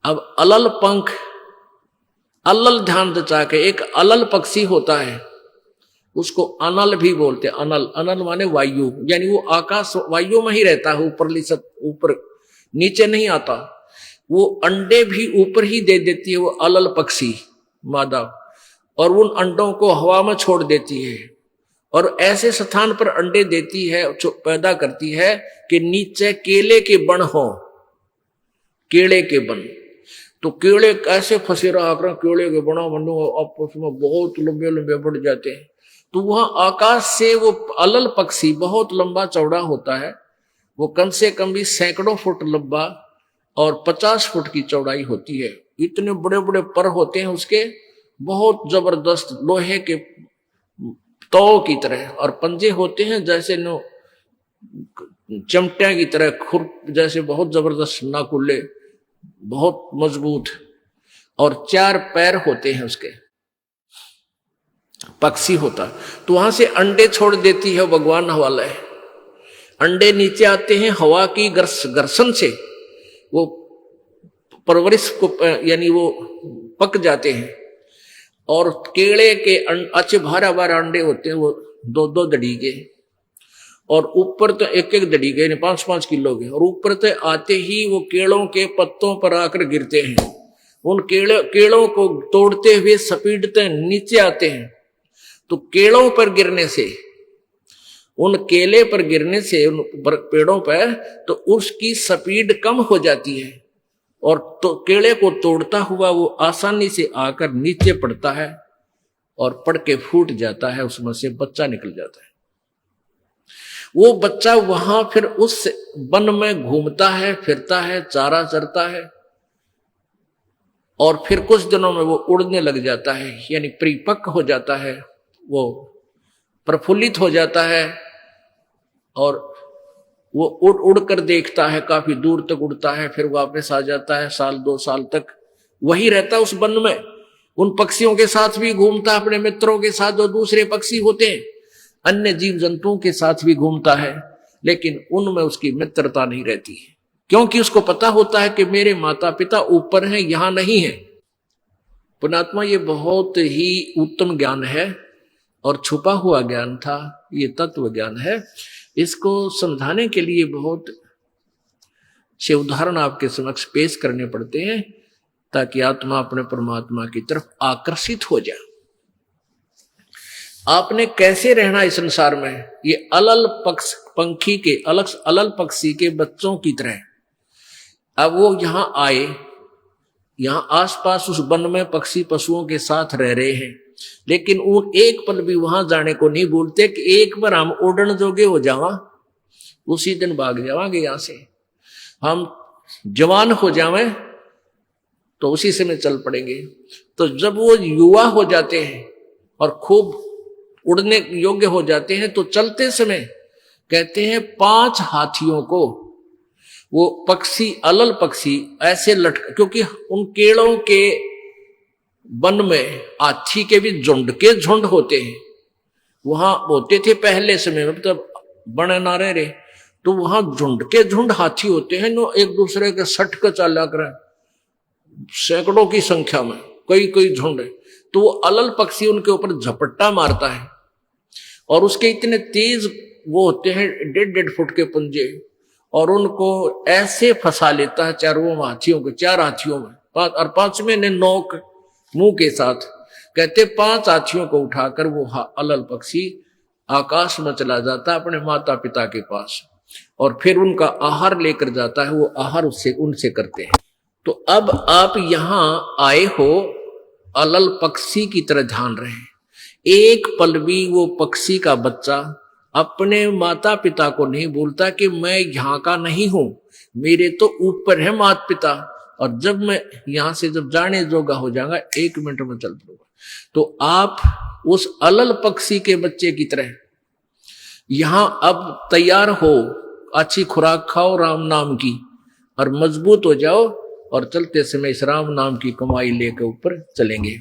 अब अलल पंख, अलल ध्यान दचा के, एक अलल पक्षी होता है उसको अनल भी बोलते हैं। अनल, अनल माने वायु, यानी वो आकाश वायु में ही रहता है, ऊपरली सब ऊपर, नीचे नहीं आता। वो अंडे भी ऊपर ही दे देती है वो अलल पक्षी मादा, और उन अंडों को हवा में छोड़ देती है और ऐसे स्थान पर अंडे देती है, पैदा करती है कि नीचे केले के बन हो, केले के बन। तो केले कैसे फंसे रहा कर, केले के बना बनो आपस में बहुत लंबे लंबे बढ़ जाते हैं। तो वहां आकाश से वो अलल पक्षी बहुत लंबा चौड़ा होता है, वो कम से कम भी सैकड़ों फुट लंबा और 50 फुट की चौड़ाई होती है। इतने बड़े बड़े पर होते हैं उसके, बहुत जबरदस्त लोहे के तौ की तरह, और पंजे होते हैं जैसे नो चमटिया की तरह, खुर जैसे बहुत जबरदस्त नाकुले, बहुत मजबूत, और 4 पैर होते हैं उसके, पक्षी होता। तो वहां से अंडे छोड़ देती है, भगवान वाला है। अंडे नीचे आते हैं हवा की घर्षण से, वो परवरिश को यानी वो पक जाते हैं। और केले के अच्छे भारा भारा अंडे होते हैं, वो 2-2 दड़ी के, और ऊपर तो 1-1 दड़ी के, 5-5 किलो के, और ऊपर तो आते ही वो केलों के पत्तों पर आकर गिरते हैं। उन केलों को तोड़ते हुए सपीटते नीचे आते हैं। तो केलों पर गिरने से, उन केले पर गिरने से, उन पेड़ों पर, तो उसकी स्पीड कम हो जाती है, और तो केले को तोड़ता हुआ वो आसानी से आकर नीचे पड़ता है और पड़ के फूट जाता है, उसमें से बच्चा निकल जाता है। वो बच्चा वहां फिर उस वन में घूमता है, फिरता है, चारा चरता है, और फिर कुछ दिनों में वो उड़ने लग जाता है, यानी परिपक्व हो जाता है, वो प्रफुल्लित हो जाता है, और वो उड़ उड़ कर देखता है, काफी दूर तक उड़ता है, फिर वापस आ जाता है, 1-2 साल तक वही रहता है उस वन में। उन पक्षियों के साथ भी घूमता है, अपने मित्रों के साथ जो दूसरे पक्षी होते हैं, अन्य जीव जंतुओं के साथ भी घूमता है, लेकिन उनमें उसकी मित्रता नहीं रहती है, क्योंकि उसको पता होता है कि मेरे माता पिता ऊपर हैं, यहां नहीं है। पुण्यात्मा, ये बहुत ही उत्तम ज्ञान है और छुपा हुआ ज्ञान था, ये तत्व ज्ञान है। इसको समझाने के लिए बहुत से उदाहरण आपके समक्ष पेश करने पड़ते हैं, ताकि आत्मा अपने परमात्मा की तरफ आकर्षित हो जाए। आपने कैसे रहना इस संसार में, ये अलल पंखी के, अलल पक्षी के बच्चों की तरह। अब वो यहां आए, यहां आसपास उस वन में पक्षी पशुओं के साथ रह रहे हैं, लेकिन उन एक पल भी वहां जाने को नहीं भूलते कि एक बार हम उड़न जोगे हो जावा, उसी दिन भाग जावांगे यहां से। हम जवान हो जावे तो उसी समय चल पड़ेंगे। तो जब वो युवा हो जाते हैं और खूब उड़ने योग्य हो जाते हैं, तो चलते समय कहते हैं 5 हाथियों को वो पक्षी, अलल पक्षी ऐसे लटक, क्योंकि उन केलों के वन में हाथी के भी झुंड के झुंड होते हैं, वहां होते थे पहले समय में, तब बने ना रहे, तो वहां झुंड के झुंड हाथी होते हैं, नो एक दूसरे के सट कर चाला कर, सैकड़ों की संख्या में, कई झुंड है। तो वो अलल पक्षी उनके ऊपर झपट्टा मारता है, और उसके इतने तेज वो होते हैं 1.5 फुट के पंजे, और उनको ऐसे फंसा लेता है चारों हाथियों के, 4 हाथियों में, और 5वें ने नोक मुंह के साथ। कहते 5 हाथियों को उठाकर वो अलल पक्षी आकाश में चला जाता है अपने माता पिता के पास, और फिर उनका आहार लेकर जाता है, वो आहार उससे उनसे करते हैं। तो अब आप यहां आए हो अलल पक्षी की तरह ध्यान रहे। एक पल भी वो पक्षी का बच्चा अपने माता पिता को नहीं बोलता कि मैं यहाँ का नहीं हूं, मेरे तो ऊपर है माता पिता, और जब मैं यहां से जब जाने जोगा हो जाऊंगा 1 मिनट में चल पड़ूंगा। तो आप उस अलल पक्षी के बच्चे की तरह यहां अब तैयार हो, अच्छी खुराक खाओ राम नाम की, और मजबूत हो जाओ, और चलते समय इस राम नाम की कमाई लेकर ऊपर चलेंगे।